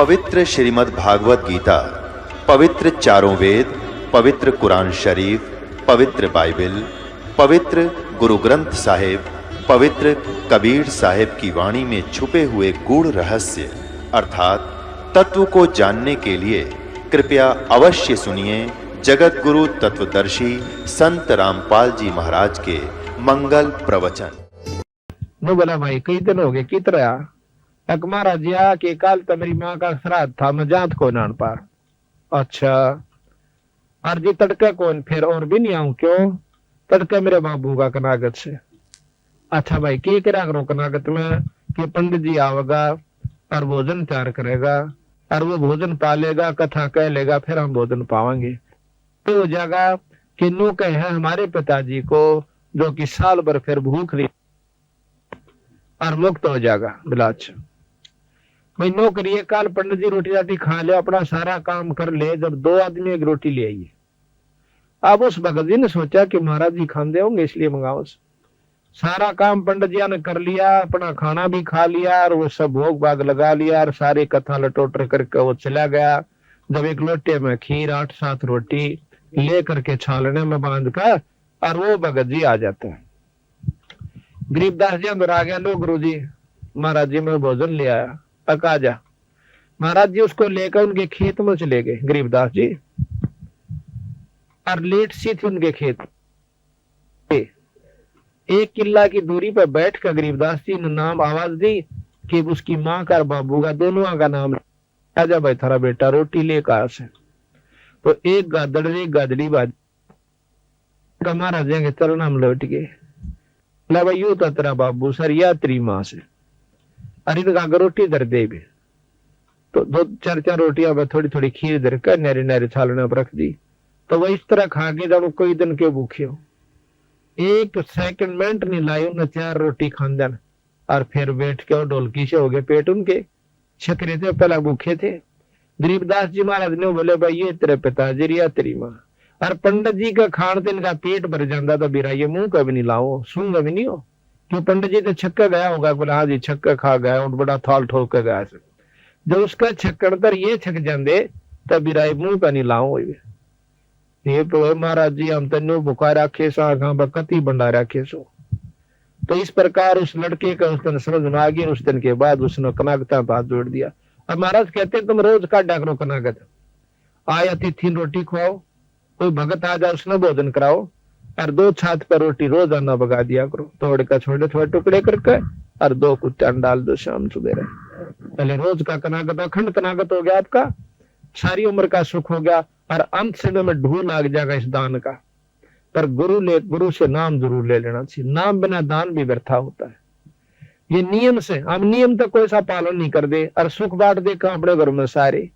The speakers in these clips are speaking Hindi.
पवित्र श्रीमद् भागवत गीता, पवित्र चारों वेद, पवित्र कुरान शरीफ, पवित्र बाइबल, पवित्र गुरु ग्रंथ साहिब, पवित्र कबीर साहिब की वाणी में छुपे हुए गूढ़ रहस्य अर्थात तत्व को जानने के लिए कृपया अवश्य सुनिए जगत गुरु तत्वदर्शी संत रामपाल जी महाराज के मंगल प्रवचन। नो बोला भाई कई दिन हो गए कित रहा एक महाराज जी के काल तो मेरी माँ का श्राद्ध था, मैं जात को नान पार। अच्छा अर्जी तड़के कौन फिर और भी नहीं आऊं क्यों? तड़के मेरे बाबू का कनागत से। अच्छा भाई के करा करो कनागत में कि पंडित जी आवेगा और भोजन तैयार करेगा और वो भोजन पालेगा, कथा कह लेगा, फिर हम भोजन पावांगे। तो हो जाएगा कि नो कहे है हमारे पिताजी को जो कि साल भर फिर भूख नहीं और मुक्त हो जाएगा बिलाच। भाई नो करिए काल पंडित जी रोटी राटी खा ले, अपना सारा काम कर ले। जब दो आदमी एक रोटी ले आइए, अब उस भगत जी ने सोचा कि महाराज जी खाते होंगे इसलिए मंगाओ। सारा काम पंडित जी ने कर लिया, अपना खाना भी खा लिया और वो सब भोग भाग लगा लिया और सारी कथा लटोटर करके वो चला गया। जब एक लोटे में खीर 8-7 रोटी ले करके छालने में बांध कर और वो भगत जी आ जाता है। गरीबदास जी अंदर आ गया, लो गुरु जी महाराज जी मैं भोजन ले आया, आ जा। महाराज जी उसको लेकर उनके खेत में चले गए गरीबदास जी, और लेट सी थी उनके खेत। 1 किला की दूरी पर बैठ कर गरीबदास जी ने नाम आवाज दी कि उसकी माँ का और बाबू का दोनों का नाम, आजा भाई थारा बेटा रोटी ले कहा से। तो एक गादड़ एक गादड़ी बाज महाराज के चरण हम लौट गए। भाई यू तो तेरा बाबू सर या तेरी माँ से, अरे इनका रोटी दर दे भी। तो 2-4 रोटियां में थोड़ी थोड़ी खीर दर कर नारे नारे छालने पर रख दी। तो वह इस तरह खा के जब कोई दिन के भूखे हो, 1 सेकंड मिनट नहीं लाई उन्हें 4 रोटी खानदन और फिर बैठ के और ढोलकी से हो गए पेट उनके छकरे थे, पहला भूखे थे। गरीबदास जी महाराज ने बोले भाई ये तेरे पिताजी या तेरी माँ। और पंडित जी का खान से इनका पेट भर जाता तो बिरा ये मुंह कभी नहीं लाओ, सूंग भी नहीं हो क्यों? पंडित जी तो छक्का गया होगा, बोला हाँ जी छक्का खा गया और बड़ा थाल ठोक के गया। जब उसका छक्कड़ तर ये छक जाते तब बिराई मुंह का नहीं लाओ। ये तो महाराज जी हम तेन बुखा रखे सो कति बंडा रखे सो। तो इस प्रकार उस लड़के का उस दिन समझ में आ गई। उस दिन के बाद उसने कनागता हाथ जोड़ दिया। अब महाराज कहते तुम रोज काटा करो कनागत, आया तिथि रोटी खुआओ, कोई भगत आ जाए उसने भोजन कराओ और 2 छात पर रोटी रोजाना बगा दिया करो, तोड़ कर छोटे छोटे टुकड़े करके और 2 कुत्ते डाल दो शाम सुबह। पहले रोज का कनागत अखंड कनागत हो गया, आपका सारी उम्र का सुख हो गया और अंत समय में ढूंढ लाग जाएगा इस दान का। पर गुरु से नाम जरूर ले लेना चाहिए, नाम बिना दान भी व्यर्था होता है। ये नियम से हम नियम तक कोई सा पालन नहीं कर दे और सुख बांट दे अपने घर में सारे,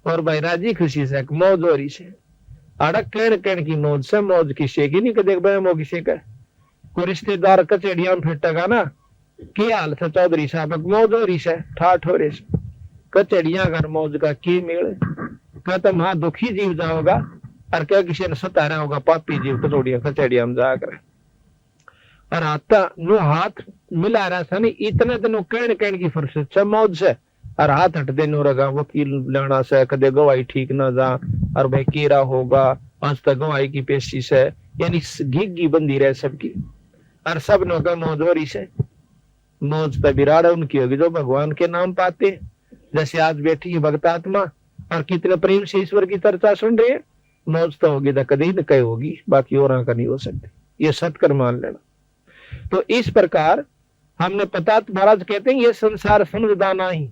और भाई राजी खुशी से मौज हो रही से अड़क कहन की मौज से मौज किसे की नहीं देख भाई किसे का कोई रिश्तेदार कचेड़िया में फिटेगा ना क्या हाल था चौधरी साहब मौज हो रही से ठाठ हो रही से कचेड़िया घर मौज का की मेल कहता वहां दुखी जीव जाओगा और क्या किसी ने सतारा होगा पापी जीव कचेड़िया में जाकर और आता नो हाथ मिला रहा था नहीं इतने दिनों कहन की फुर्सत से मौज से और हाथ हट देने रगा वकील लेना से कदे गवाही ठीक ना जा और भाई केरा होगा आज तक गवाही की पेशी से, यानी घिग्गी बंदी रहे सबकी और सब नो का मौज हो रही से। मौज पे बिराड़ उनकी होगी जो भगवान के नाम पाते, जैसे आज बैठी है भक्त आत्मा और कितने प्रेम से ईश्वर की चर्चा सुन रहे हैं। मौज तो होगी तो कभी न कहीं होगी, बाकी और का नहीं हो सकती, ये सत्कर मान लेना। तो इस प्रकार हमने पता महाराज कहते हैं ये संसार समझदाना ही,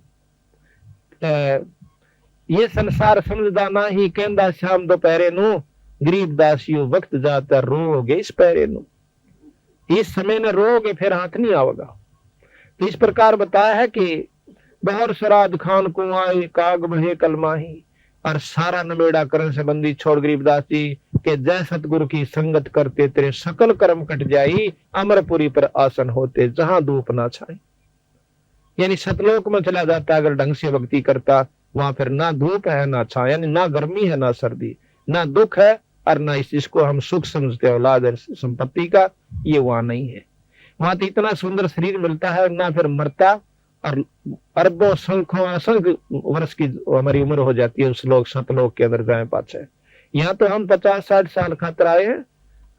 ये संसार समझदाना ही कहंदा शाम दोपहरे नु गरीब दासियों वक्त जाता रोगे इस पैरे नु, इस समय में रोगे फिर हाथ नहीं आवेगा। तो इस प्रकार बताया है कि बहुत श्राद्ध खान को आए काग बहे कलमाही और सारा नमेड़ा करण से बंदी छोड़ गरीबदास जी के जय सतगुरु की संगत करते तेरे सकल कर्म कट जाई अमरपुरी पर आसन होते जहां धूप ना छाए। यानी सतलोक में चला जाता अगर ढंग से भक्ति करता, वहां फिर ना धूप है ना छाया, यानी ना गर्मी है ना सर्दी, ना दुख है और ना इसको हम सुख समझते औलाद संपत्ति का, ये वहां नहीं है। वहां तो इतना सुंदर शरीर मिलता है ना फिर मरता और अरबों संख्यों असंख्य वर्ष की हमारी उम्र हो जाती है उस लोग सतलोक के अंदर जाए पाछे। यहाँ तो हम 50-60 साल खातर आए हैं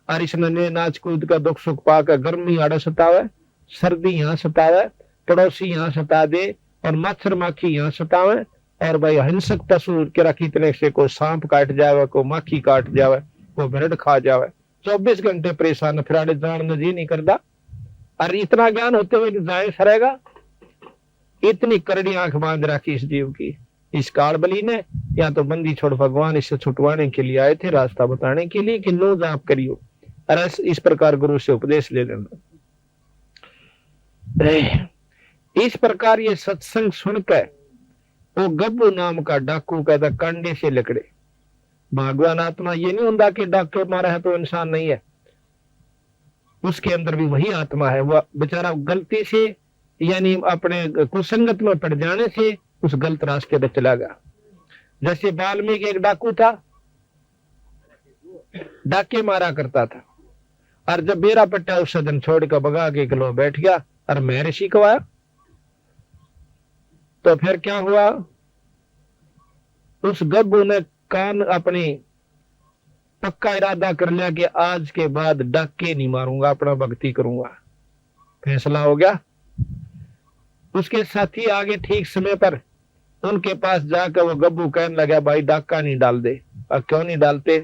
और इसने नाच कूद का दुख सुख पाकर गर्मी आड़े सतावे, सर्दी यहाँ सतावे, पड़ोसी यहाँ सता दे और मच्छर माखी यहाँ सतावे, और भाई हिंसक पशु के कितने से कोई सांप काट जावे, कोई माखी काट जावे, कोई भेड़ खा जावे, 24 घंटे परेशान फिराड़े जान जी नहीं करता। और इतना ज्ञान होते हुए जाए सरेगा, इतनी करड़ी आंख बांध रखी इस जीव की इस काल बली ने। या तो बंदी छोड़ भगवान इससे छुटवाने के लिए आए थे, रास्ता बताने के लिए कि नो जाप करियो, और इस प्रकार गुरु से उपदेश ले लेना। इस प्रकार ये सत्संग सुनकर वो गब्बू नाम का डाकू कहता कंडे से लकड़े। भगवान आत्मा ये नहीं होता कि डाके मारा है तो इंसान नहीं है, उसके अंदर भी वही आत्मा है। वह बेचारा गलती से यानी अपने कुसंगत में पड़ जाने से उस गलत रास्ते पे चला गया। जैसे वाल्मीकि एक डाकू था, डाके मारा करता था, और जब बेरा पट्टा उस सदन छोड़ कर भगा के किलो बैठ गया और मैं ऋषि को आया, तो फिर क्या हुआ, उस गब्बू ने कान अपनी पक्का इरादा कर लिया कि आज के बाद डाके नहीं मारूंगा, अपना भक्ति करूंगा। फैसला हो गया। उसके साथी आगे ठीक समय पर उनके पास जाकर वो गब्बू कहने लगा भाई डाका नहीं डाल दे। अब क्यों नहीं डालते?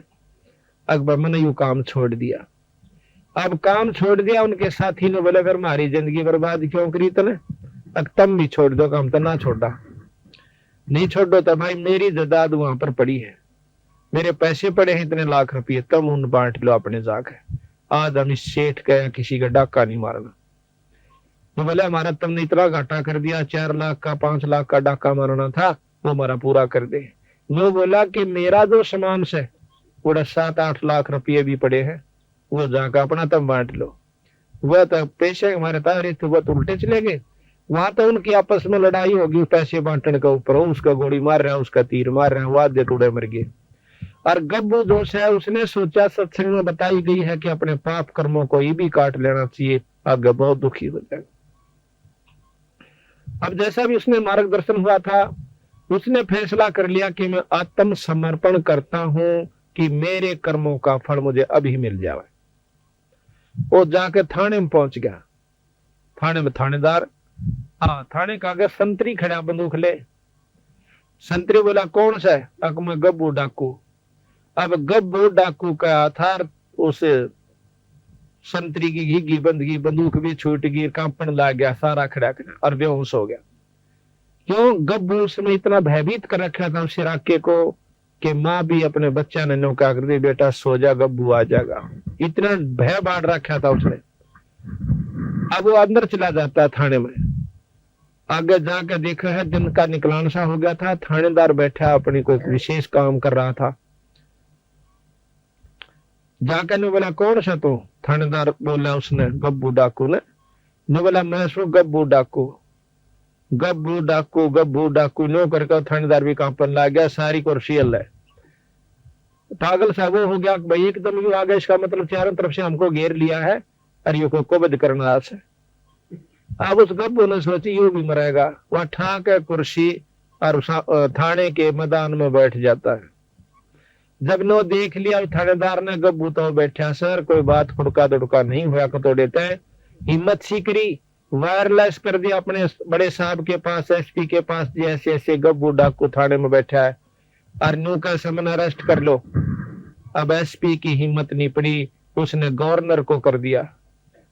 अकबर मैंने यू काम छोड़ दिया। अब काम छोड़ दिया। उनके साथी ने बोले फिर हमारी जिंदगी बर्बाद क्यों करी तने, अब तुम भी छोड़ दो। काम तो ना छोड़ा, नहीं छोड़ो तो भाई मेरी जायदाद वहां पर पड़ी है, मेरे पैसे पड़े हैं इतने लाख रुपये, तुम उन बांट लो अपने जाके। आज हम इस सेठ का किसी का डाका नहीं मारना। तो बोले हमारा तुमने इतना घाटा कर दिया, 4 लाख का 5 लाख का डाका मारना था, वो हमारा पूरा कर दे। वो बोला कि मेरा जो सामान से पूरा 7-8 लाख रुपये भी पड़े हैं, वो जाकर अपना तुम बांट लो। वह तो पैसे हमारे तारे थे, वह तो उल्टे चले गए। वहां तो उनकी आपस में लड़ाई होगी पैसे बांटने के ऊपर, उसका गोली मार रहा है, उसका तीर मार रहा है, वो आधे टूड़े मर गए। और गब्बू दोष है, उसने सोचा सत्संग में बताई गई है कि अपने पाप कर्मों को ये भी काट लेना चाहिए, आगे बहुत दुखी हो जाएगा। अब जैसा भी उसने मार्गदर्शन हुआ था, उसने फैसला कर लिया कि मैं आत्म समर्पण करता हूं कि मेरे कर्मों का फल मुझे अभी मिल जाए। वो जाके थाने में पहुंच गया। थाने में थानेदार, थाने का आगे संतरी खड़ा बंदूक ले। संतरी बोला कौन सा है? अक मैं गब्बू डाकू। अब गब्बू डाकू का आधार उस संतरी की घिगी बंदगी, बंदूक भी छूट गई, कांपन लग गया, सारा खड़ा और बेहोश हो गया। क्यों? गब्बू उसमें इतना भयभीत कर रखा था उस इलाके को कि माँ भी अपने बच्चा ने नौका कर दी, बेटा सो जा, गब्बू आ जाएगा। इतना भय बांट रखा था उसने। अब वो अंदर चला जाता थाने में। आगे जाकर देखा है दिन का निकलान सा हो गया था। थानेदार बैठा अपनी कोई विशेष काम कर रहा था। जाकर ने बोला कौन सा तू? थानेदार बोला उसने, गब्बू डाकू ने बोला मैं सो गब्बू डाकू। गब्बू डाकू गब्बू डाकू नो करके थानेदार भी कांपन लग गया, सारी कुर्सी हल है। पागल सा वो हो गया भाई एकदम यू आ गया, इसका मतलब चारों तरफ से हमको घेर लिया है और ये को कुबद करना है। अब उस गब्बू ने सोची यू भी मरेगा। वह ठाक है कुर्सी और थाने के मैदान में बैठ जाता है। जब नो देख लिया थानेदार ने, गब्बू तो बैठा सर, कोई बात खुड़का दुड़का नहीं हुआ को तो देते हैं। हिम्मत सी करी, वायरलेस कर दिया अपने बड़े साहब के पास, एसपी के पास, जैसे ऐसे गब्बू डाकू थाने में बैठा है और नो का समन अरेस्ट कर लो। अब एसपी की हिम्मत नहीं पड़ी, उसने गवर्नर को कर दिया।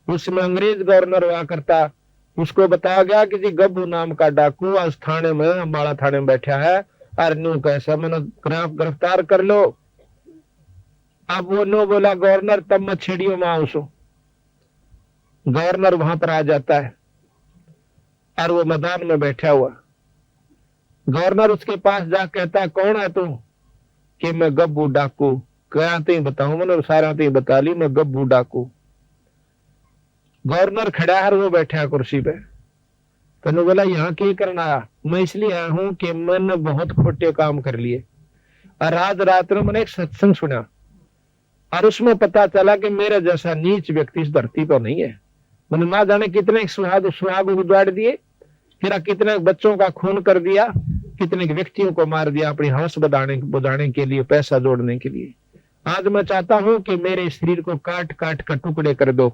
उसमें अंग्रेज गवर्नर हुआ करता, उसको बताया गया कि जी गब्बू नाम का डाकू आज थाने में, अम्बाड़ा थाने में बैठा है और नो का समन गिरफ्तार कर लो। अब वो नो बोला गवर्नर तब मत छेड़ियो मां उसो। गवर्नर वहां पर आ जाता है और वो मैदान में बैठा हुआ। गवर्नर उसके पास जा कहता है कौन है तू? कि मैं गब्बू डाकू। क्या तो बताऊं मैंने सारा तो बता ली, मैं गब्बू डाकू। गवर्नर खड़ा है, वो बैठा है कुर्सी पे। तो बोला यहाँ क्या करना आया? मैं इसलिए आया हूं कि मैंने बहुत खोटे काम कर लिए और आज रात में मैंने एक सत्संग सुना और उसमें पता चला कि मेरे जैसा नीच व्यक्ति इस धरती पर नहीं है। मैंने ना जाने कितने सुहाग उजाड़ दिए फिर कितने बच्चों का खून कर दिया, कितने व्यक्तियों को मार दिया अपनी हवस बुझाने के लिए, पैसा जोड़ने के लिए। आज मैं चाहता हूं कि मेरे शरीर को काट काट कर टुकड़े कर दो,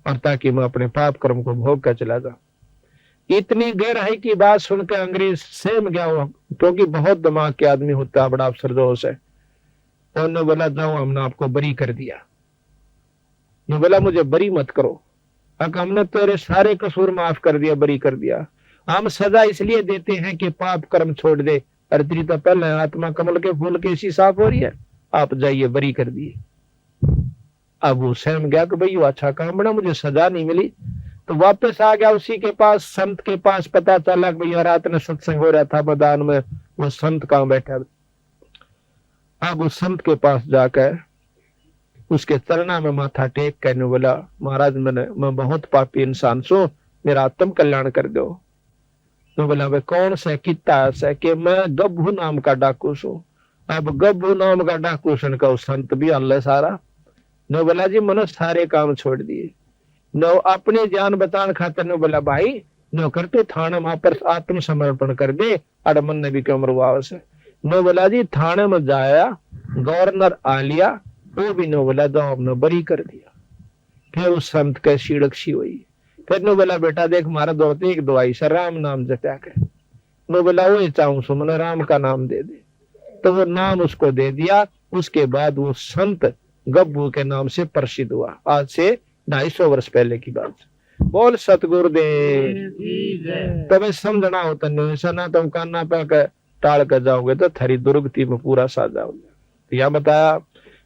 और ताकि मैं अपने पाप कर्म को भोग कर चला जाऊं। इतनी गहराई की बात सुनकर अंग्रेज सहम गया हुआ, क्योंकि बहुत दिमाग के आदमी होता है, बड़ा अफसरदोश है। उन्होंने बोला जाओ, हमने आपको बरी कर दिया। ने बोला मुझे बरी मत करो, हमने तेरे सारे कसूर माफ कर दिया, बरी कर दिया। हम सजा इसलिए देते हैं कि पाप कर्म छोड़ दे, और तेरी तो पहले आत्मा कमल के फूल के ऐसी साफ हो रही है, आप जाइए, बरी कर दिए। अब वो सहम गया कि भाई अच्छा काम बना, मुझे सजा नहीं मिली। तो वापस आ गया उसी के पास, संत के पास। पता चला कि भैया रात में सत्संग हो रहा था मैदान में, वो संत कहाँ बैठा। अब उस संत के पास जाकर उसके चरणा में माथा टेक करने बोला, महाराज मैं बहुत पापी इंसान सो, मेरा आत्म कल्याण कर दो। तो बोला भाई कौन से कितना है कि मैं गब्भू नाम का डाकू सू। अब गब्भू नाम का डाकू सुनकर उस संत भी अल्लाह सारा नो बोला जी मैंने सारे काम छोड़ दिए, नो अपनी जान बचाने खातिर। नो बोला भाई नो करते थाने वहां पर आत्मसमर्पण कर दे, अड़ मन ने भी क्यों मरवाओ से। नो बोला जी थाने में जाया, गवर्नर आ लिया, वो भी नो बोला जाओ, हमने बरी कर दिया। फिर उस संत के सीड़क्षी हुई। फिर नो बोला बेटा देख मारा दौड़ते एक दवाई से राम नाम जपया के। नो बोला वो चाहूं सो मैंने राम का नाम दे दे। तो वो नाम उसको दे दिया। उसके बाद वो संत गब्बू के नाम से प्रसिद्ध हुआ। आज से 250 वर्ष पहले की बात। बोल सतगुरुदेव। तबे समझना होता नहीं, ऐसा ना तुम काना पे टाल कर जाओगे तो थारी दुर्गति में पूरा साथ जाओगे। तो यह बताया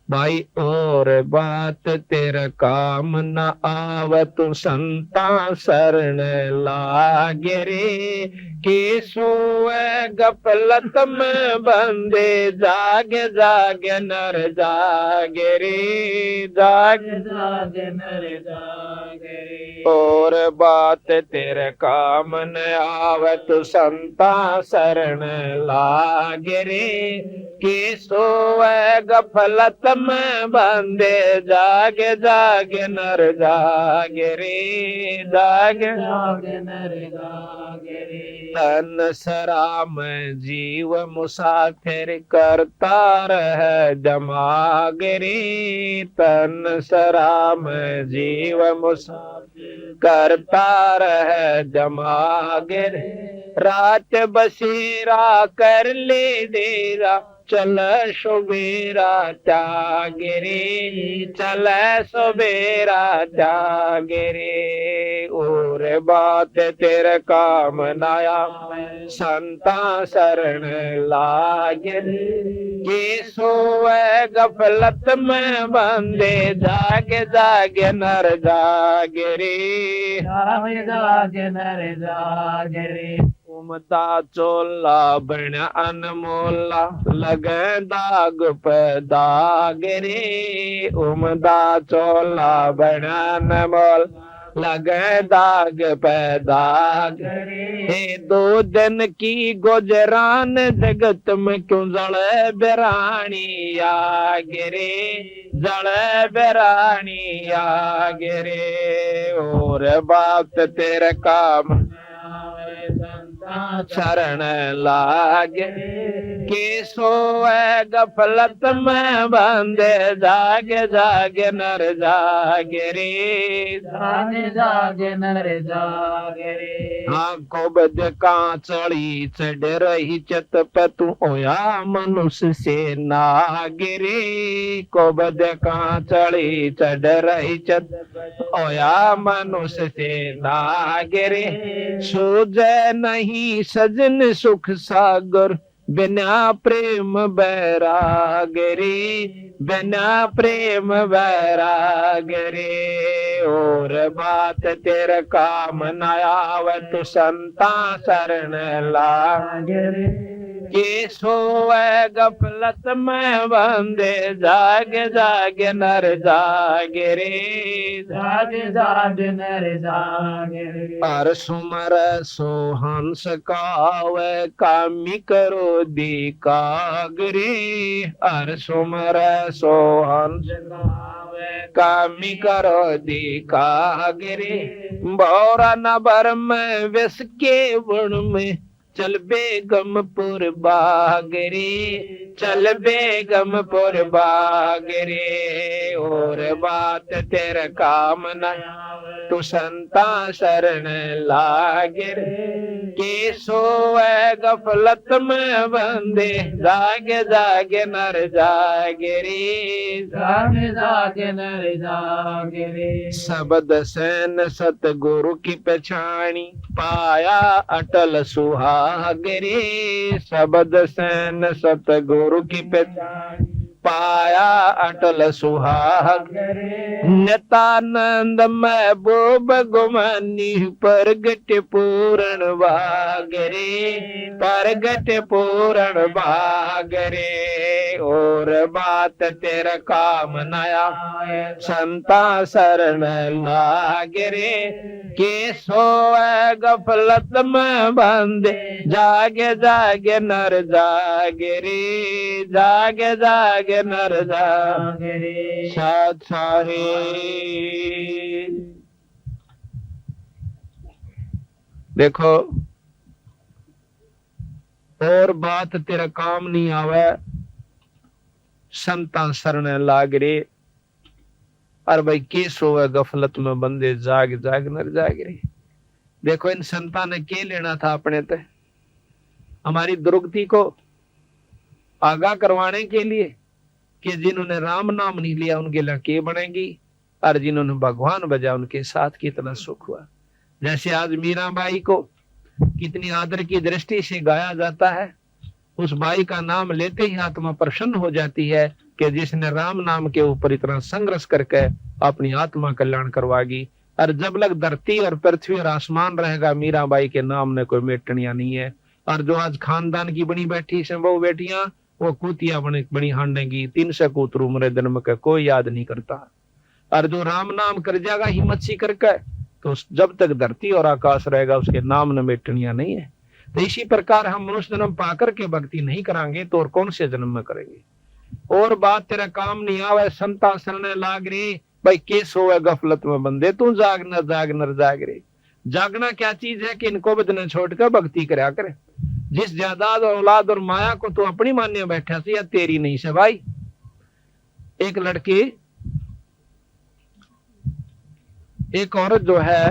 भाई और बात तेरा काम न आवे, तू संता शरण लागे रे। के सोए गफलत में बंदे, जागे जागे नर जागे रे, जागे जागे नर जागे रे। और बात तेरे काम न आवे, तू संता शरण लागे रे। के सोए गफलत में बंदे, जागे जागे नर जागे रे, जागे जागे नर जागे रे। तन सराम जीव मुसाफिर, करता रह जमागे रे। तन सराम जीव मुसाफिर, करता रह जमागे रे। रात बसेरा कर ले देरा, चल सुबेरा त्यागे रे, चल सुबेरा त्यागे रे। और बात तेरे काम नाया, संता शरण लागे रे। के सोए गफलत में बंदे, जागे जागे नर जागे रे, जागे जागे नर जागे रे। उमदा चोला बन अनमोला, लगे दाग पे दाग रे। उमदा चोला बन अनमोल, लगे दाग पे दाग रे। 2 दिन की गुजरान, जगत में क्यों जड़े बेरानी आगे रे, जड़े बेरानी आगे रे। और बात तेरे काम शरण लागे, के सोए गफलत में बंदे, जागे जागे नर जागे रे, जागे जागे नर जागे रे। आंखों बद कांचड़ी चढ़ रही चत पे, तू होया मनुष्य से नागे रे। को बद कांचड़ी चढ़ रही चत, होया मनुष्य से नागे रे। सूझे नहीं सजन सुख सागर, बिना प्रेम बैराग रे, बिना प्रेम बैराग रे। और बात तेरे काम न आवे, तू संता शरण लागे रे। के सोए गफलत में बंदे, जाग जाग नर जाग रे, जाग जाग नर जाग रे। पर सुमर सो हंस कावे, कामी करो दी कागरे, हर सुमर सो हंस कामी करो दी कागरे, बोरा नबर में विस के वन में, चल बेगमपुर बागरे, चल बेगमपुर बागरे, और बात तेरे काम न तू संता शरण लागे रे, के सोए गफलत में बंदे, जागे जागे नर जागे रे, जाग जाग नर जाग रे। शब्द सैन सतगुरु की पहचानी, पाया अटल सुहाग रे, शब्द सैन सतगुरु की पहचानी, पाया अटल सुहाग रे, नित्यानंद महबूब गुमानी, प्रगट पूर्ण भाग रे, प्रगट पूर्ण भाग रे, और बात तेरा काम नया, संता शरण लागे रे, के सोए गफलत में बंदे, जागे जागे नर जागे रे, जागे जागे नर जागे रे। साथ साहे देखो, और बात तेरा काम नहीं आवे, संता शरण लाग रे, और भाई के सोए गफलत में बंदे, जाग जाग नर जाग रे। देखो इन संता ने के लेना था अपने ते, हमारी दुर्गति को आगाह करवाने के लिए, कि जिन्होंने राम नाम नहीं लिया उनके लिए के बनेगी, और जिन्होंने भगवान बजा उनके साथ कितना सुख हुआ। जैसे आज मीराबाई को कितनी आदर की दृष्टि से गाया जाता है, उस बाई का नाम लेते ही आत्मा प्रसन्न हो जाती है कि जिसने राम नाम के ऊपर इतना संघर्ष करके अपनी आत्मा कल्याण करवागी। और जब लग धरती और पृथ्वी और आसमान रहेगा, मीराबाई के नाम ने कोई मेटनिया नहीं है। और जो आज खानदान की बनी बैठी से वो बेटियां, वो कूतिया बनी हांडेगी, 300 कूतर उम्र जन्म का कोई याद नहीं करता। और जो राम नाम कर जाएगा हिम्मत सी करके, तो जब तक धरती और आकाश रहेगा उसके नाम न मेटनिया नहीं है। तो इसी प्रकार हम मनुष्य जन्म पाकर के भक्ति नहीं करांगे तो और कौन से जन्म में करेंगे। और बात तेरा काम नहीं आवे, संता शरण लाग रे, भाई के सोए गफलत में बंदे, तू जाग न जाग नर जाग रे। जागना क्या चीज है कि इनको बदने छोड़कर भक्ति करा करे। जिस जायदाद और औलाद और माया को तू अपनी मान्य बैठा से, या तेरी नहीं से भाई। एक लड़की, एक औरत जो है,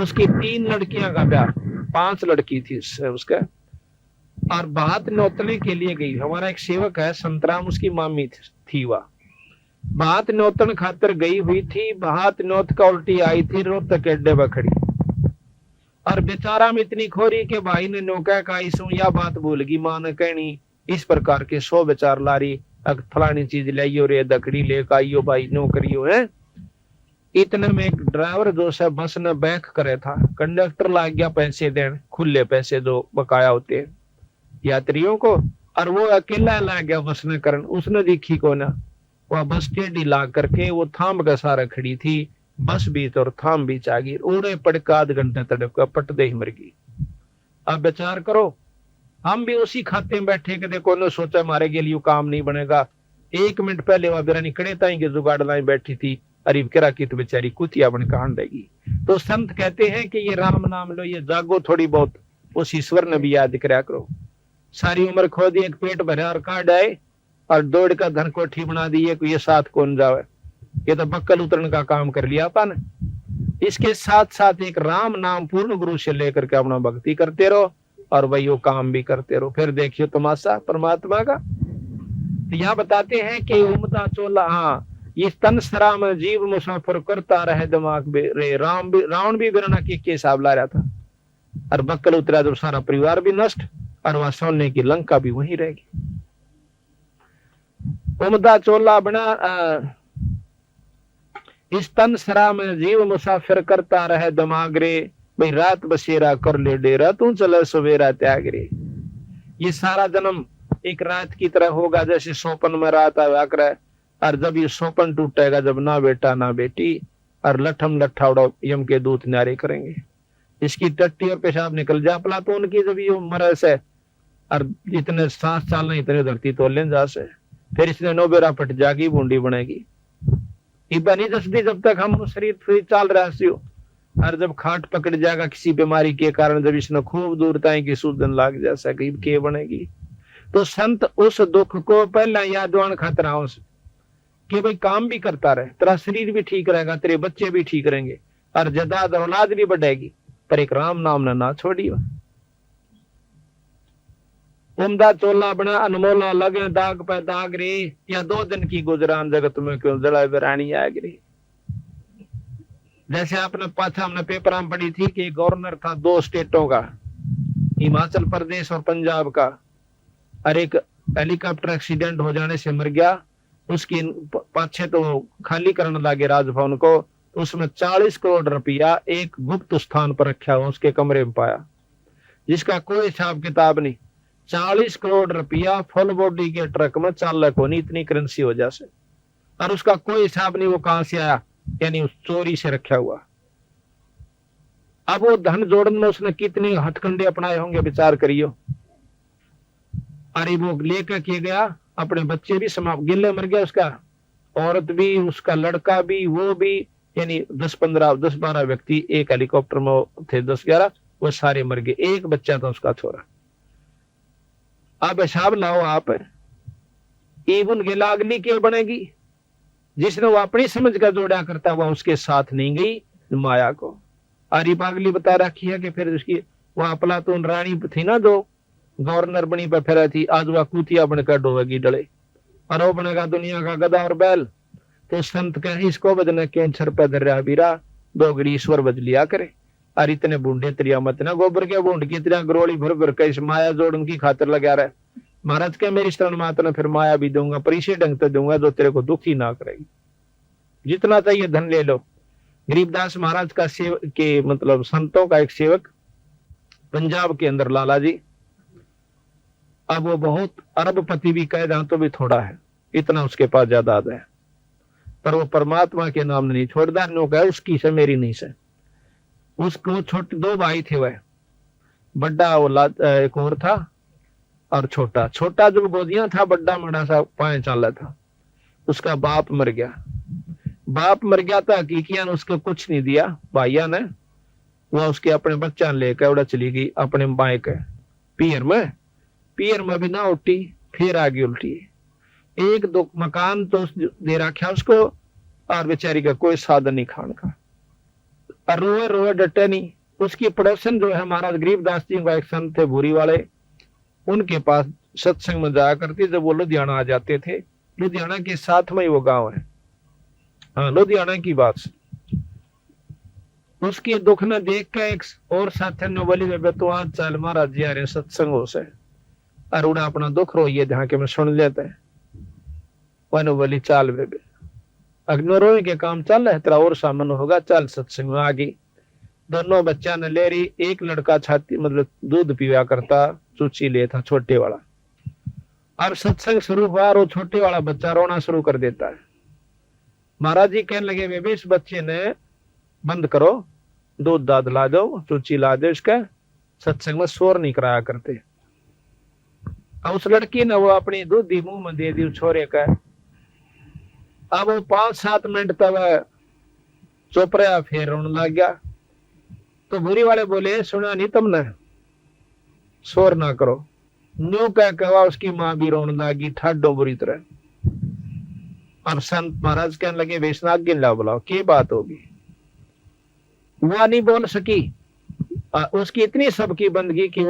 उसकी 3 लड़कियां का ब्याह, 5 लड़की थी उसका, और भात नौतने के लिए गई। हमारा एक सेवक है संतराम, उसकी मामी थी वह, भात नौतन खातर गई हुई थी। भात नौत का उल्टी आई थी, रोहतक अड्डे पर खड़ी, और बेचारा में इतनी खोरी के भाई ने नौका का इसू या बात भूल गई, मां ने कहनी इस प्रकार के 100 बेचार लारी, फलानी चीज लाइयो रे, दकड़ी लेकर आइयो भाई, नौकरियो है। इतने में एक ड्राइवर जो से बस ने बैक करे था, कंडक्टर लाग गया पैसे देने, खुले पैसे जो बकाया होते हैं यात्रियों को, और वो अकेला लाग गया बस ने करन। उसने देखी को ना, वह बस टेढ़ी लाग करके वो थाम का सारा खड़ी थी, बस बीच और थाम बीच आ गई, उड़े पड़का आध घंटे तड़प का पट दे ही मर गई। अब विचार करो, हम भी उसी खाते में बैठे के देखो ने सोचा हमारे के लिए काम नहीं बनेगा। 1 मिनट पहले वह बिरानी कड़े ताई के जुगाड़ लाई बैठी थी, अरीब करा की तो बेचारी कुतिया बन कांड देगी। तो संत कहते हैं कि ये राम नाम लो, ये जागो थोड़ी बहुत, उस ईश्वर ने भी याद कराया करो। सारी उम्र खो दी, एक पेट भरे और काट आए, और दौड़ का धन कोठी बना दी है, ये साथ कौन जावे, ये तो बक्कल उतरने का काम कर लिया अपन। इसके साथ साथ एक राम नाम पूर्ण गुरु से लेकर के अपना भक्ति करते रहो, और वही वो काम भी करते रहो, फिर देखियो तमाशा परमात्मा का। तो यहाँ बताते हैं कि उमदा चोला, हाँ, ये तन सरा में जीव मुसाफिर करता रहे दिमाग रे। रावण भी बिरना के हिसाब ला रहा था, और बक्कल उतरा तो सारा परिवार भी नष्ट, और वहां सोने की लंका भी वहीं रहेगी। उमदा चोला बना, इस तन सरा में जीव मुसाफिर करता रहे दिमाग रे, भाई रात बसेरा कर ले डेरा, तू चले सवेरा त्याग रे। ये सारा जन्म एक रात की तरह होगा, जैसे सोपन में रात आया करे, और जब ये सोपन टूटेगा, जब ना बेटा ना बेटी, और लठम लट्ठा उड़ा यम के दूत न्यारे करेंगे, इसकी टट्टी और पेशाब निकल जा पला तो उनकी जब ये उम्र से, और जितने सांस चाल नहीं इतने धरती तो लेन जा से, फिर इसने नोबेरा पट जागी बूंदी बनेगी। इबा नहीं दसदी जब तक हम शरीर फ्री चाल रहा सी हो, और जब खाट पकड़ जाएगा किसी बीमारी के कारण, जब इसने खूब दूर ताई की सूजन लाग जा सके के बनेगी। तो संत उस दुख को पहले यादवान खतराओं से कि भाई काम भी करता रहे, तेरा शरीर भी ठीक रहेगा, तेरे बच्चे भी ठीक रहेंगे, और जदाद औलाद भी बढ़ेगी, पर एक राम नाम ना छोड़ियो। उमदा चोला बना अनमोला लगे दाग पे दाग रे, या 2 दिन की गुजरान जगत में क्यों जड़ा बेरानी आग रे। जैसे आपने पाछा हमने पेपर में पढ़ी थी कि गवर्नर था 2 स्टेटों का, हिमाचल प्रदेश और पंजाब का, और एक हेलीकॉप्टर एक्सीडेंट हो जाने से मर गया। उसकी पाछे तो खाली करने लगे राजभवन को, उसमें 40 करोड़ रुपया एक गुप्त स्थान पर रखा हुआ उसके कमरे में पाया, जिसका कोई हिसाब किताब नहीं। 40 करोड़ रुपया फुल बॉडी के ट्रक में चालक होनी, इतनी करेंसी हो जाए, और उसका कोई हिसाब नहीं वो कहां से आया, यानी उस चोरी से रखा हुआ। अब वो धन जोड़ने में उसने कितने हथकंडे अपनाए होंगे, विचार करियो। अरे वो लेकर के गया, अपने बच्चे भी समाप्त गिले मर गया, उसका औरत भी, उसका लड़का भी, वो भी, यानी 10-12 व्यक्ति एक हेलीकॉप्टर में थे, 10-11, वो सारे मर गए, एक बच्चा था उसका छोरा। अब हिसाब लाओ आप, इवन के लागली के बनेगी, जिसने वो अपनी समझ का जोड़ा करता हुआ उसके साथ नहीं गई माया को। अरे पागली बता रखी है कि फिर उसकी वो अफलातून रानी थी ना, जो गवर्नर बनी पर फिर थी, आज वह कुतिया बनकर डोवेगी डले, और वो बनेगा दुनिया का गधा और बैल। तो संत कहे इसको बदने कैंसर पे दर्या बीरा, 2 घड़ी ईश्वर बज लिया करे, और इतने बूढ़े त्रिया मत ना, गोबर के बूंद की तरह गरोली भर भर के इस माया जोड़न की खातिर लगा रहे। महाराज के मेरी शरण मात ने फिर माया भी दूंगा, पर इसे ढंग से दूंगा जो तेरे को दुखी ना करेगी। जितना चाहिए धन ले लो। गरीबदास महाराज का सेवक के मतलब संतों का एक सेवक पंजाब के अंदर लाला जी, अब वो बहुत अरबपति भी कह जाए तो भी थोड़ा है, इतना उसके पास जायदाद है, पर वो परमात्मा के नाम नहीं छोड़दार नो कहे उसकी से मेरी नहीं से। उसको छोटे 2 भाई थे, वह बड़ा वो एक और था, और छोटा छोटा जब गोदियां था, बड़ा मड़ा सा 5 साल था। उसका बाप मर गया, बाप मर गया था, हकीकियां ने उसको कुछ नहीं दिया, भाइया ने, वह उसके अपने बच्चा लेकर उड़ा चली गई अपने बाएं के पियर में भी ना उठी, फिर आगे उल्टी। 1-2 मकान तो दे रखा उसको, और बेचारी का कोई साधन नहीं खान का, और रोए रोए डटे नहीं। उसकी पड़ोसन जो है महाराज गरीबदास जी का एक संत थे भूरी वाले, उनके पास सत्संग में जाया करती, जब वो लुधियाना आ जाते थे, लुधियाना के साथ में ही वो गांव है, हाँ लुधियाना की बात। उसकी दुख ने देख के एक और साथी ने बोली, बेबे तो आज चल महाराज जी आ रहे सत्संगों से, और उड़ा अपना दुख रोइए जहाँ के मैं सुन लेते हैं। वह बोली चाल बेबे, अग्नि रोए के काम चल रहा है, तेरा और सामन होगा, चल सत्संग में आ गई। दोनों बच्चा ने ले रही, एक लड़का छाती मतलब दूध पीवा करता, चूची ले था छोटे वाला, और सत्संग शुरू हुआ, और वो छोटे वाला बच्चा रोना शुरू कर देता है। महाराज जी कहने लगे, बेबे इस बच्चे ने बंद करो, दूध दाद ला दो, चूची ला दो, इसका सत्संग में शोर नहीं कराया करते। अब उस लड़की ने वो अपनी दूधी मुंह में दे दी छोरे का। अब वो 5-7 मिनट तक चुप रहा, फिर रोने लग गया। तो बुरी वाले बोले, सुना नहीं तुमने, शोर ना करो। न्यू कह कहा उसकी माँ भी रोने लगी ठाडो बुरी तरह। अब संत महाराज कहने लगे, वैष्णव गिन ला बुलाओ, की बात होगी। वह नहीं बोल सकी, उसकी इतनी सबकी बंदगी की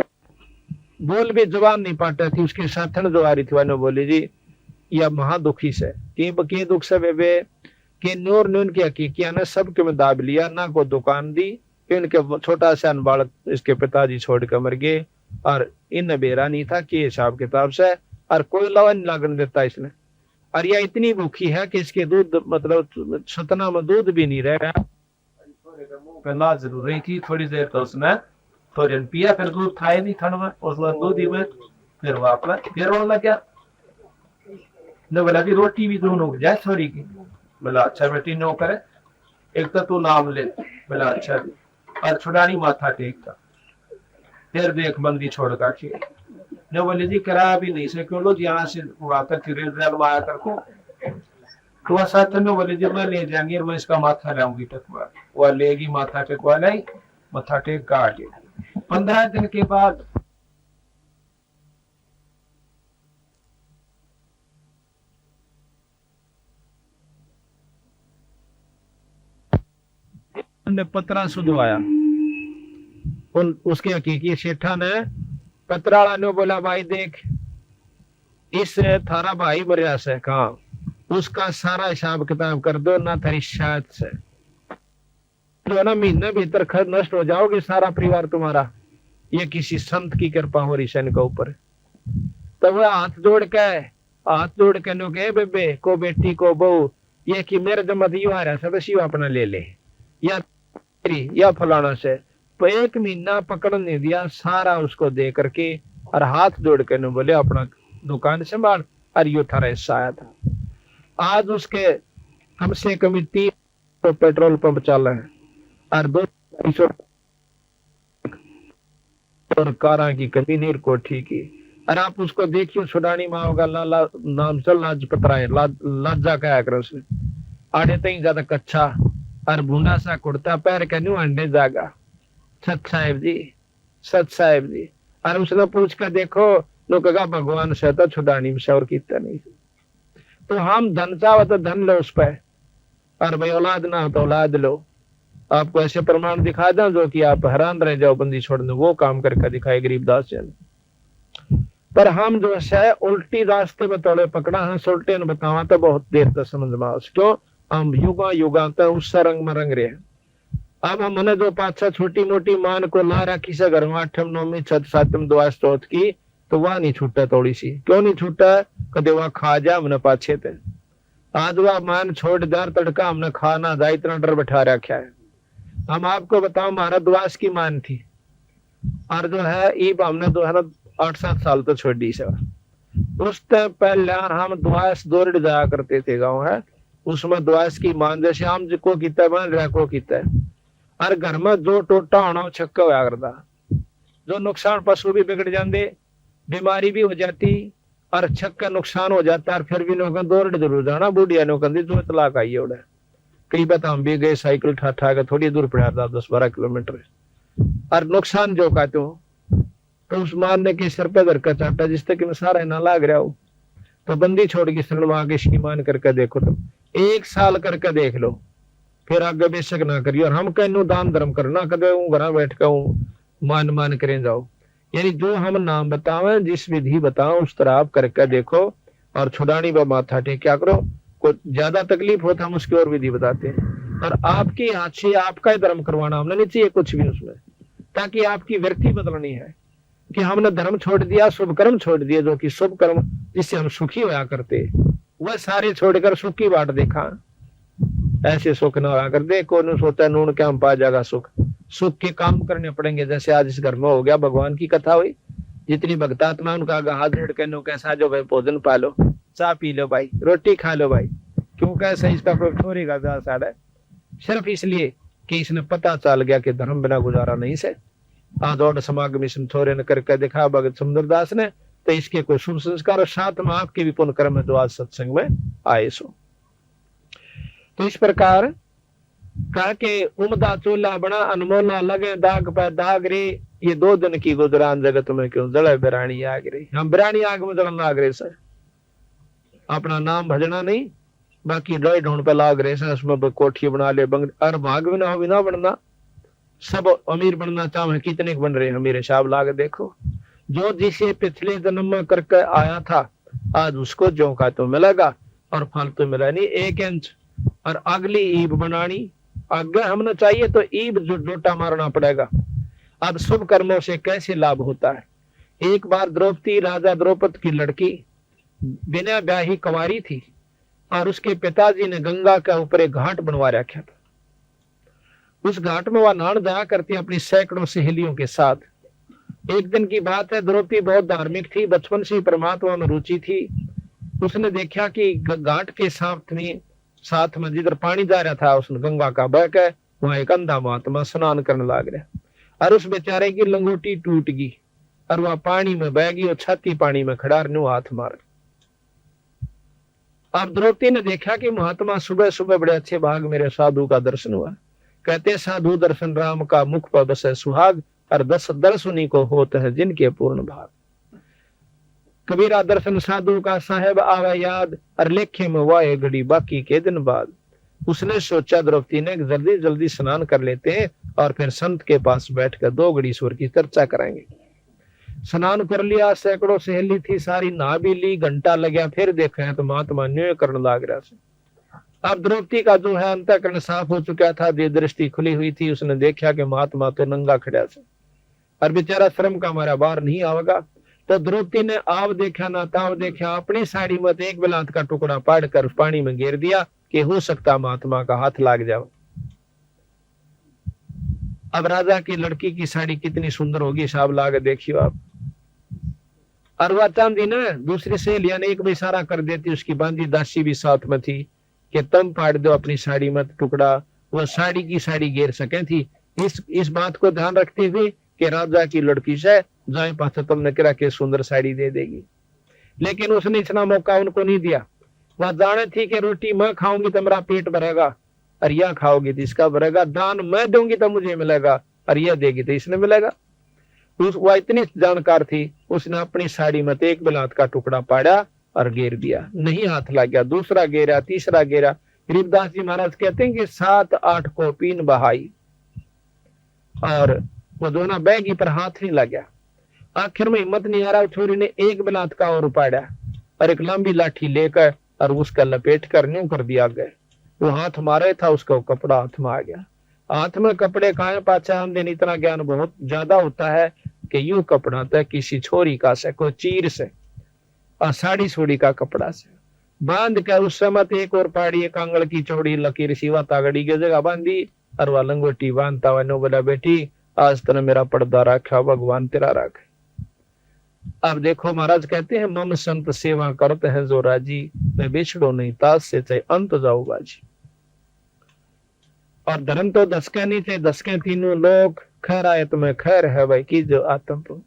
बोल भी जवान नहीं पाता थी। उसके साथन जो आ रही थी वह बोली, जी यह महादुखी से की दुख से बेबे कि नूर नून की हकीकिया ने सबके में दाब लिया, ना को दुकान दी, इनके छोटा सा बालक इसके पिताजी छोड़ कर मर गए, और इन बेरा नहीं था कि हिसाब किताब से, और कोई लवा नहीं लागन देता इसने। और यह इतनी भूखी है कि इसके दूध मतलब सतना में दूध भी नहीं रह रहा। पहला जरूरी थी, थोड़ी देर तो उसने थोड़ी पिया, फिर दूध था ही नहीं ठंड में, उस दूध ही में फिर वापस फिर रोने लग गया। ने बोला कि रोटी भी दोनों को जाए थोड़ी की। बोला अच्छा बेटी नो करे, एक तो तू नाम ले। बोला अच्छा भी, और छुड़ानी माथा टेकता। फिर देख बंदी छोड़ काटी। ने बोले जी करा भी नहीं से क्यों लो यहाँ से आकर फिर आया करको तो वह साथ में बोले जी मैं ले जाएंगे और मैं इसका माथा लाऊंगी टकवा। वह लेगी माथा टकवा लाई, माथा टेक काट। 15 दिन के बाद पत्रा सुधवाया। उसके हकीकी सेठा ने पत्राला ने बोला भाई देख इस थारा भाई मरिया से कहा उसका सारा हिसाब किताब कर दो ना थारी शायद से तो ना महीने भीतर खर्च नष्ट हो जाओगे सारा परिवार तुम्हारा। ये किसी संत की कृपा हो रही सन के ऊपर। तो वह हाथ जोड़ के नो कहे बेबे को बेटी को बहू ये कि मेरे जमत यू आ रहा सदस्य अपना ले ले या फलाना से। तो 1 महीना पकड़ नहीं दिया सारा उसको दे करके और हाथ जोड़ के न बोले अपना दुकान संभाल और यो थारा हिस्सा आया था। आज उसके कम से कम 3 पेट्रोल पंप चल रहे हैं और 200 और कारा की कमी नहीं कोठी की। और आप उसको देखिए सुडानी माँ होगा लाला नाम से लाज पतरा है लाजा कहा कर उसे आड़े तई ज्यादा कच्चा और भूना सा कुर्ता पैर के न्यू अंडे जागा सत साहेब जी। और उसने पूछ कर देखो नो कहा भगवान से तो छुड़ानी में और कितना नहीं। तो हम धन चाहो तो धन लो उस पर और भाई औलाद ना हो तो औलाद लो। आपको ऐसे प्रमाण दिखा दें जो कि आप हैरान रह जाओ बंदी छोड़ने वो काम करके दिखाए गरीबदास जी ने। पर हम जो है उल्टी रास्ते में तोड़े पकड़ा है उल्टे ने बतावा तो बहुत देर तक समझ में क्यों हम युगा तक उस रंग में रंग रहे हैं। अब हमने जो 5-6 छोटी मोटी मान को ला रखी से घर में 8वीं 9वीं 7वीं दुआ स्त्रोत की तो वह नहीं छूटा थोड़ी सी क्यों नहीं छूटा कदे वह खा जा हमने पाछे थे। आज वह मान छोड़ दार तड़का हमने खाना जा इतना डर बैठा रखा है। हम आपको बताओ हमारा दुआस की मान थी और जो है ईब हमने जो है ना 8-7 साल तो छोड़ दी से। उस पहले हम दुआस दौड़ जाया करते थे गाँव है उसमें दुआस की मान जैसे हम को किता मान रहा को किता है और घर में जो टोटा होना छक्का होया करता जो नुकसान पशु भी बिगड़ जाते बीमारी भी हो जाती और छक्का नुकसान हो जाता और फिर भी लोग दौड़ जरूर जाना बुढ़िया नो कहती जो तलाक आई उड़े। कई बात हम भी गए साइकिल ठा के थोड़ी दूर पड़ा था 10-12 किलोमीटर और नुकसान जो कहते हो तो उस मारने के सर पे धरका चाटा जिस तक सारा ना लाग रहा हो तो बंदी छोड़ के सलवा के इसकी मान करके देखो तुम 1 साल करके देख लो फिर आगे बेशक ना करिए। और हम कहनो दान धर्म करना कदे घर बैठ कर मान करें जाओ यानी जो हम नाम बतावे जिस विधि बताओ उस तरह आप करके देखो और छुड़ानी व माथा टेक क्या करो। कोई ज्यादा तकलीफ हो तो हम उसकी और विधि बताते हैं और आपके हाथ से आपका ही धर्म करवाना हमने नहीं चाहिए कुछ भी उसमें ताकि आपकी व्यक्ति बदलनी है कि हमने धर्म छोड़ दिया शुभ कर्म छोड़ दिए जो कि शुभ कर्म जिससे हम सुखी होया करते वह सारे छोड़कर सुख की बाट देखा। ऐसे सुख न होया करते कौन सोचा नून क्या हम पा जाएगा सुख के काम करने पड़ेंगे। जैसे आज इस घर में हो गया भगवान की कथा हुई जितनी भक्तात्मा उनका हाथ जोड़ के नो कैसा जो भाई भोजन पा लो चाय पी लो भाई रोटी खा लो भाई क्यों कैसा इसका कोई ठोरेगा साढ़े सिर्फ इसलिए कि इसने पता चल गया कि धर्म बिना गुजारा नहीं से। आज और समागम इसने थोड़े न करके दिखा भगत सुंदरदास ने तो इसके कोई शुभ संस्कार और साथ में आपके भी पुण्य कर्म जो आज सत्संग में आए सो। तो इस प्रकार कहा के उमदा चूल्हा बना अनमोला लगे दाग पर दाग रे ये 2 दिन की गुजरान जगत में क्यों जड़े बिरानी आग रे। हम बिरानी आग में जड़न लाग रहे सर अपना नाम भजना नहीं बाकी लोई ढूंढ पे लाग रहे सर उसमें कोठी बना ले बंग और भाग भी ना हो भी ना बनना सब अमीर बनना चाहे कितने बन रहे हैं मेरे साहब लाग देखो जो जिसे पिछले जन्म में करके आया था आज उसको जो का तो मिलेगा और फल तो मिला नहीं 1 इंच। और अगली ईब बनानी आगे हमने चाहिए तो ईब जो डोटा मारना पड़ेगा। अब शुभ कर्मों से कैसे लाभ होता है। एक बार द्रौपदी राजा द्रौपद की लड़की बिना ब्याही कुंवारी थी और उसके पिताजी ने गंगा के ऊपर एक घाट बनवा रखा था। उस घाट में वह नहाने जाया करती अपनी सैकड़ों सहेलियों के साथ एक दिन की बात है, द्रौपदी बहुत धार्मिक थी, बचपन से ही परमात्मा में रुचि थी। उसने देखा कि घाट के साथ में जिधर पानी जा रहा था उसने गंगा का बह के, वहां एक अंधा महात्मा स्नान करने लग रहा, और उस बेचारे की लंगोटी टूट गई और वह पानी में बह गई और छाती पानी में खड़ा न्यू हाथ मार। अब द्रौपदी ने देखा कि महात्मा सुबह सुबह बड़े अच्छे भाग मेरे साधु का दर्शन हुआ। कहते साधु दर्शन राम का मुख पर बसे सुहाग, और 10 दर्शनी को होते हैं जिनके पूर्ण भाग। कबीरा दर्शन साधु का साहेब आवे याद, और लेखे में वाए घड़ी बाकी के दिन बाद। उसने सोचा द्रौपदी ने जल्दी जल्दी स्नान कर लेते हैं और फिर संत के पास बैठकर 2 घड़ी ईश्वर की चर्चा करेंगे। स्नान कर लिया, सैकड़ों सहेली थी, सारी नहा भी ली, घंटा लगा, फिर देखा तो महात्मा न्याय करने लग रहा से। अब द्रौपदी का जो है अंतःकरण साफ हो चुका था, जो दृष्टि खुली हुई थी, उसने देखा कि महात्मा तो नंगा खड़ा से और बेचारा श्रम का हमारा बाहर नहीं आवेगा। तो द्रौपदी ने आव देखा ना ताव देखा, अपनी साड़ी में एक बिलात का टुकड़ा पाड़ कर पानी में गिर दिया कि हो सकता महात्मा का हाथ लाग जाओ। अब राजा की लड़की की साड़ी कितनी सुंदर होगी, साहब लाग देखियो आप। और वह चांदी ने दूसरी सहेलियां ने एक भी इशारा कर देती, उसकी बांधी दासी भी साथ में थी कि तुम फाड़ दो अपनी साड़ी में टुकड़ा, वह साड़ी की साड़ी गिर सके थी। इस बात को ध्यान रखते हुए कि राजा की लड़की से जाए पास तुमने करा के सुंदर साड़ी दे देगी, लेकिन उसने इतना मौका उनको नहीं दिया। वह जाने थी कि रोटी मैं खाऊंगी तो मेरा पेट भरेगा, और यह खाओगी तो इसका भरेगा, दान मैं दूंगी तो मुझे मिलेगा, और यह देगी तो इसने मिलेगा। वह इतनी जानकार थी, उसने अपनी साड़ी में एक बिलात का टुकड़ा पाड़ा और गिर दिया, नहीं हाथ लग गया, दूसरा गिरा, तीसरा गिरा। गरीबदास जी महाराज कहते हैं कि 7-8 को पीन बहाई और वो दोनों बैगी पर हाथ नहीं लग गया। आखिर में हिम्मत नहीं आ रहा, छोरी ने एक बिलात का और पाड़ा और एक लंबी लाठी लेकर और उसका लपेट कर न्यू कर दिया गया। वो हाथ मारे था, उसका कपड़ा हाथ में आ गया। हाथ में कपड़े कहा पाचा हम दिन, इतना ज्ञान बहुत ज्यादा होता है कि यूं कपड़ा था किसी छोरी का से, कोई चीर से और साड़ी सोड़ी का कपड़ा से बांध कर उस समय एक और पाड़ी, एक आंगल की चौड़ी लकीर सिवा तागड़ी की जगह बांधी और वह लंगोटी बांधता हुआ नो बोला बेटी आज तने मेरा पर्दा रखा, भगवान तेरा रखे। अब देखो महाराज कहते हैं मम संत सेवा करते हैं जो राजी, मैं बिछड़ो नहीं तास से चाहे अंत जाओ बाजी। और धर्म तो 10 के नहीं थे, 10 के तीनों लोग, खैर आए तुम्हें खैर है भाई की जो आत्म तो।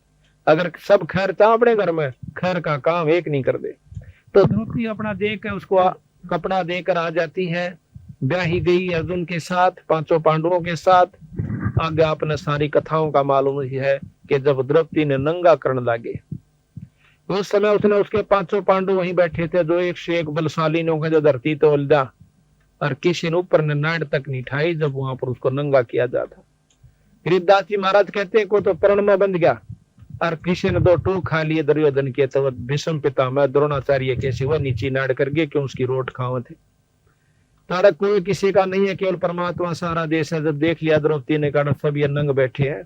अगर सब खैर था अपने घर में, खैर का काम एक नहीं कर दे। तो द्रौपदी अपना देकर उसको कपड़ा देकर आ जाती है, ब्याही गई अर्जुन के साथ, 5 पांडवों के साथ। आगे आपने सारी कथाओं का मालूम ही है कि जब द्रौपदी ने नंगा करने लगे उस समय उसने उसके 5 पांडव वहीं बैठे थे, जो एक से एक बलशाली ने जो धरती तो उलझा और किसी ने ऊपर ने नाड़ तक नहीं ठाई जब वहां पर उसको नंगा किया जाता। गरीबदास जी महाराज कहते को तो प्रण में बंध गया और किसी ने 2 टूक खा लिए दुर्योधन के, तो भीष्म पितामह द्रोणाचार्य के सिवा नीचे नाड़ कर गए क्यों उसकी रोट खाओ थे। तारक कोई किसी का नहीं है, केवल परमात्मा सारा देश है। जब देख लिया द्रौपदी ने कहा सब ये नंग बैठे हैं,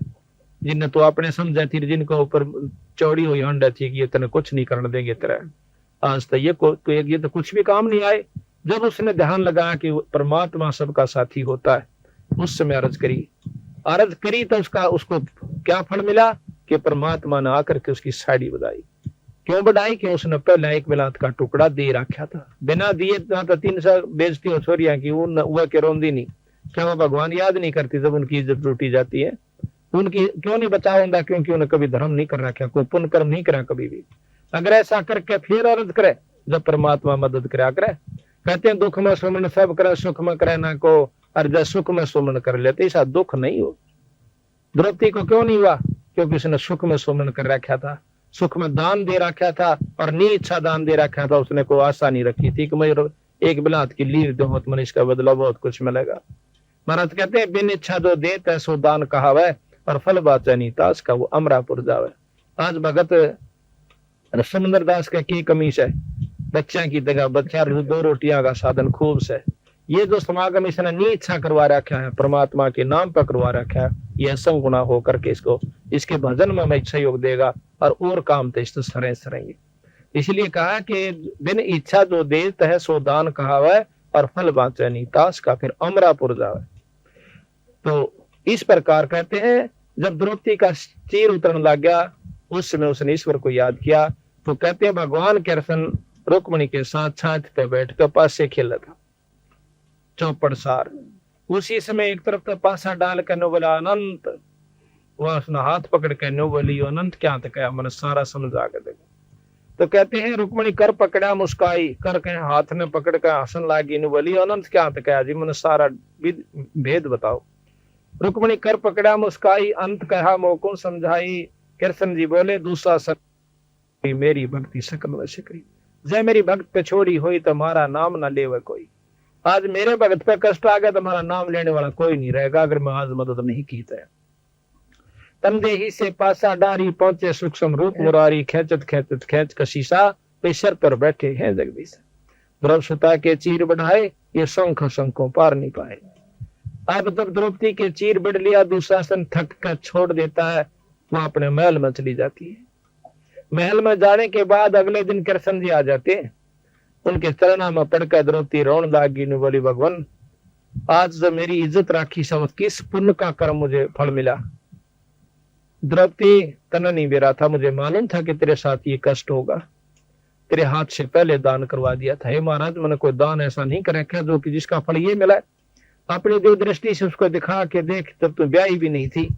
जिन्हें तो आपने समझा थी, जिनको ऊपर चौड़ी हुई हंड थी कि ये तेने कुछ नहीं करने देंगे तेरा, आज तो ये तो कुछ भी काम नहीं आए। जब उसने ध्यान लगाया कि परमात्मा सबका साथी होता है, उस समय अर्ज करी तो उसको क्या फल मिला कि परमात्मा ने आकर के उसकी साड़ी बढ़ाई। क्यों बढ़ाई कि उसने पहले एक बिलात का टुकड़ा दे रखा था, बिना दिए तो 300 बेइज्जती हो छोरिया की वो के रोंदी नहीं। क्या वो भगवान याद नहीं करती जब उनकी इज्जत लूटी जाती है? उनकी क्यों नहीं बचाऊंगा? क्योंकि उन्हें कभी धर्म नहीं कर रखा, कोई पुण्य कर्म नहीं करा कभी भी। अगर ऐसा करके फिर अर्ज करे जब परमात्मा मदद करा करे। कहते हैं दुख में सुमन सब करे, सुख में करे ना को, और जब सुख में सुमन कर लेते ऐसा दुख नहीं हो। द्रौपदी को क्यों नहीं हुआ? क्योंकि उसने सुख में सुमन कर रखा था, सुख में दान दे रखा था और नीचा दान दे रखा था। उसने कोई आशा नहीं रखी थी कि मैं एक बिलात की लीर दो तो मनुष्य का बदला बहुत कुछ मिलेगा। महाराज कहते हैं बिन इच्छा जो दे तैसो दान कहावे, और फल बाचा नहीं तास का वो अमरापुर जावे। आज भगत समंदर दास का की कमीज है, बच्चा की जगह बच्चा 2 रोटियां का साधन खूब से। ये जो समागम इसने नी इच्छा करवा रखा है, परमात्मा के नाम पर करवा रखा है, यह संगुना होकर के इसके भजन में मैं सहयोग देगा और काम तो इस सरे सरेंगे। इसलिए कहा कि बिन इच्छा जो देत है सो दान कहावे, और फल बाचे नहीं तास का फिर अमरापुर जावे। तो इस प्रकार कहते हैं जब द्रौपदी का चीर उतरने लग गया उस समय उसने ईश्वर को याद किया। तो कहते हैं भगवान कृष्ण रुक्मिणी के साथ छाछ पे बैठ कर पासे खेला था चौपड़ सार। उसी समय एक तरफ तो पासा डाल कर नो बोला अनंत, वह उसने हाथ पकड़ कर नो बोली अनंत क्या तक मन सारा समझा कर देखो। तो कहते हैं रुक्मिणी कर पकड़ा मुस्काई, कर के हाथ ने पकड़ कर हसन लागी नु बोली अनंत क्या तक जी मन सारा भेद बताओ। रुक्मिणी कर पकड़ा मुस्काई, अंत कहा मोको समझाई। कृष्ण जी बोले दूसरा सक मेरी भक्ति सकल वश करी, जय मेरी भक्त पे छोड़ी हुई तो मारा नाम ना लेवे कोई। आज मेरे भक्त पे कष्ट आ गया तो हमारा नाम लेने वाला कोई नहीं रहेगा अगर मैं आज मदद नहीं की तो। तमदेही से पासा डारी पहुंचे सूक्ष्म रूप मुरारी, खेचत खेचत खेच कशीसा पेशर पर बैठे हैं जगदीश। द्रौपदी के चीर बढ़ाए ये शंख शंखों पार नहीं पाए। अब तब द्रौपदी के चीर बढ़ लिया, दुशासन थक कर छोड़ देता है, वह अपने महल में चली जाती है। महल में जाने के बाद अगले दिन कृष्ण जी आ जाते हैं, उनके चरणों में पड़कर द्रौपदी रोने लगी ने बोली भगवान आज जो मेरी इज्जत राखी समझ किस पुण्य का कर्म मुझे फल मिला। द्रौपदी तना नहीं बेरा था, मुझे मालूम था कि तेरे साथ ये कष्ट होगा, तेरे हाथ से पहले दान करवा दिया था। हे महाराज मैंने कोई दान ऐसा नहीं कर रखा जो कि जिसका फल ये मिला। अपनी दिव्य दृष्टि से उसको दिखा के देख, तब तो ब्याही भी नहीं थी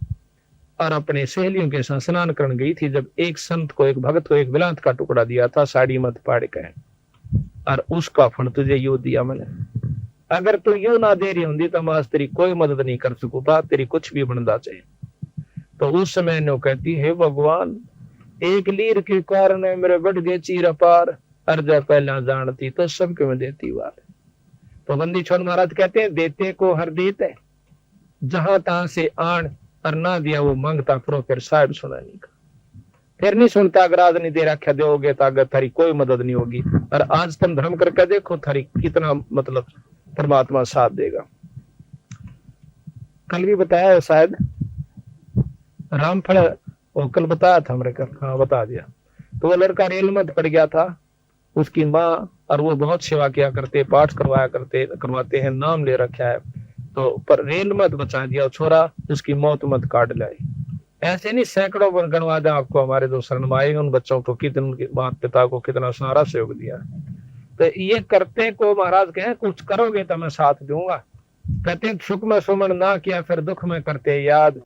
और अपने सहेलियों के साथ स्नान करने गई थी जब एक संत को एक भगत को एक बिलात का टुकड़ा दिया था साड़ी मत पाड़ के, और उसका फल तुझे यू दिया मैंने। अगर तू यू ना दे रही होंगी तो मैं तेरी कोई मदद नहीं कर सकूंगा, तेरी कुछ भी बनना चाहिए। तो उस समय नो कहती है भगवान एक लीर के कारण मेरे बढ़ गए चीर अपार, अर्जा पहला जानती तो सबके में देती बात। तो बंदी छोड़ महाराज कहते हैं देते को हर देते, जहां तहां से आन और ना दिया वो मांगता करो फिर साहब सुना नहीं का। फिर नहीं सुनता अगर आज नहीं दे रखा दोगे तो अगर थारी कोई मदद नहीं होगी। और आज तुम धर्म करके देखो थारी कितना मतलब परमात्मा साथ देगा। कल भी बताया शायद रामफल, वो कल बताया था मेरे को, हाँ बता दिया। तो वो लड़का रेल में पड़ गया था, उसकी माँ और वो बहुत सेवा किया करते, पाठ करवाते हैं, नाम ले रखा है। तो पर रेल मत बचा दिया छोरा, उसकी मौत मत काट लाई। ऐसे नहीं सैकड़ों गणवा दे आपको हमारे जो शरणमाए उन बच्चों को कितने उनके माता पिता को कितना सारा सहयोग दिया। तो ये करते को महाराज कहे कुछ करोगे तो मैं साथ दूंगा। कहते सुख में सुमन ना किया फिर दुख में करते याद।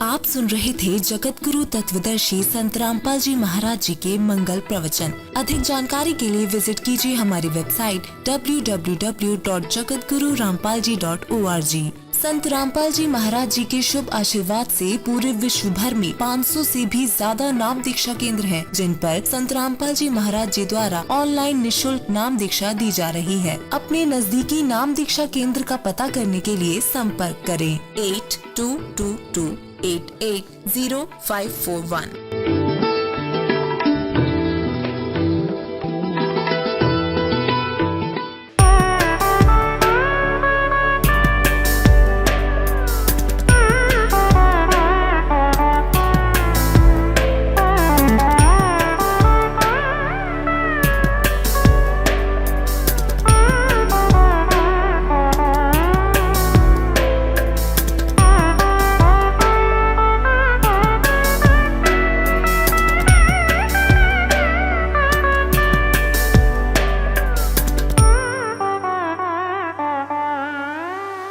आप सुन रहे थे जगत गुरु तत्वदर्शी संत रामपाल जी महाराज जी के मंगल प्रवचन। अधिक जानकारी के लिए विजिट कीजिए हमारी वेबसाइट www.jagatgururampalji.org। संत रामपाल जी महाराज जी के शुभ आशीर्वाद से पूरे विश्व भर में 500 से भी ज्यादा नाम दीक्षा केंद्र हैं, जिन पर संत रामपाल जी महाराज जी द्वारा ऑनलाइन निशुल्क नाम दीक्षा दी जा रही है। अपने नजदीकी नाम दीक्षा केंद्र का पता करने के लिए संपर्क करें 8222880541।